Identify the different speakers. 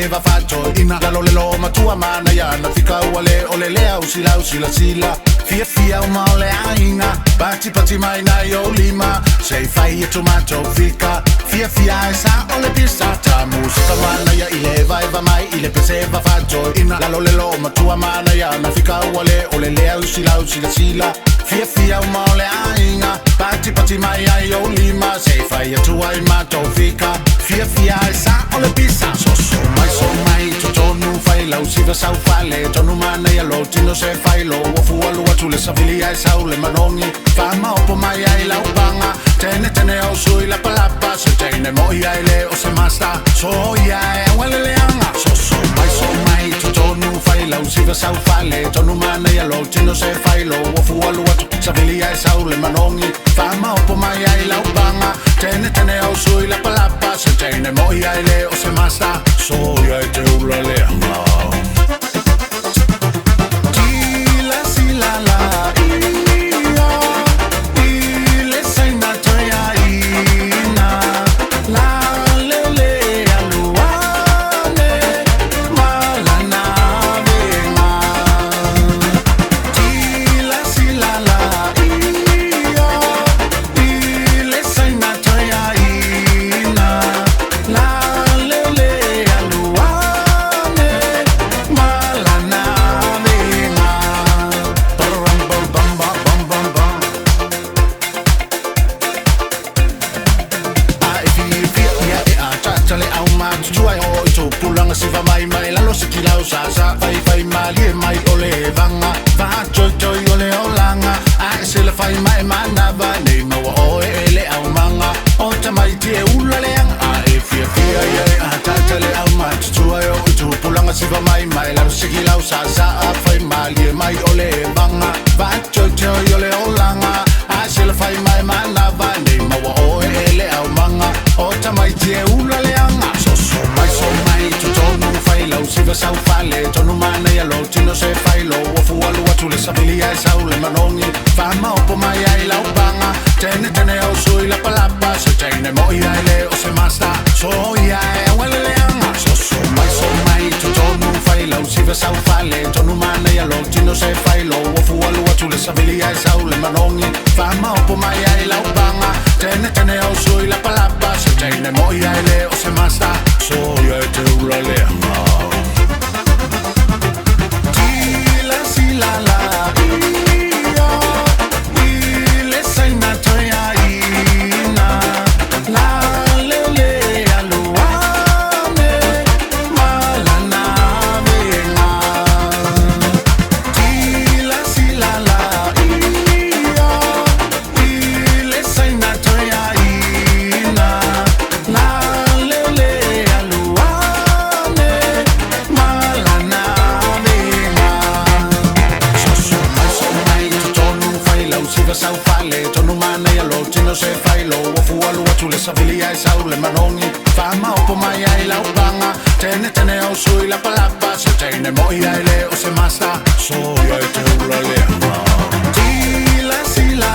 Speaker 1: va fatto ina la lo le lo ma tua mana ya na fika wale ole lea usila usila sila fia fia uma ole aina pati pati mai na yo lima sei fai e tomato fika fia fia esa ole pista ta musica mana ya ile va mai ile pese va fatto ina la lo le lo ma tua mana ya na fika wale ole lea usila usila sila fia fia uma ole aina pati pati mai yo lima sei fai e tomato fika fia fia esa ole pista so mai tonu fai la usiva sau fale tonu mana ya lo tino se fai lo wafu alu watu le savilia e sau le manongi fama opo mai ai la ubanga tene o sui la palapa se tene mo ai le o se masta so ya e wale le anga so mai tonu fai la usiva sau fale tonu mana ya lo tino se fai lo wafu alu watu savilia e sau le manongi fama opo mai ai la ubanga tene o sui la palapa se tene mo ai le o se masta so ya te urale Siva mai la lo sikila usasa fai mali mai ole vanga va joy ole olanga a se la fai mai manava nei mo o ele au manga o tamai tie ulale a e fia ya a tale au mat tuayo tu pulanga siva mai la lo sikila usasa fai mali mai ole vanga va joy ole olanga a se la fai mai manava nei mo o ele au manga o tamai tie ulale so mai tonu fai la usiva sau fale tonu mana ya lo tino se fai lo wafu alu watu le savilia e sau le manongi fama opo mai ai la ubanga tene o sui la palapa se tene mo ai le o se masta so ya e wale le anga so mai tonu fai la usiva sau fale tonu mana ya lo tino se fai lo wafu alu watu le savilia e sau le manongi fama opo mai ai la ubanga tene o sui la palapa se tene mo ai le o se masta so ya te urale sau fale tonu mana ya lo tino se fai lo wafu alu watu le savilia e sau le manongi fama opo mai ai la ubanga tene o sui la palapa se tene mo ai le o se masta so ya te urale si la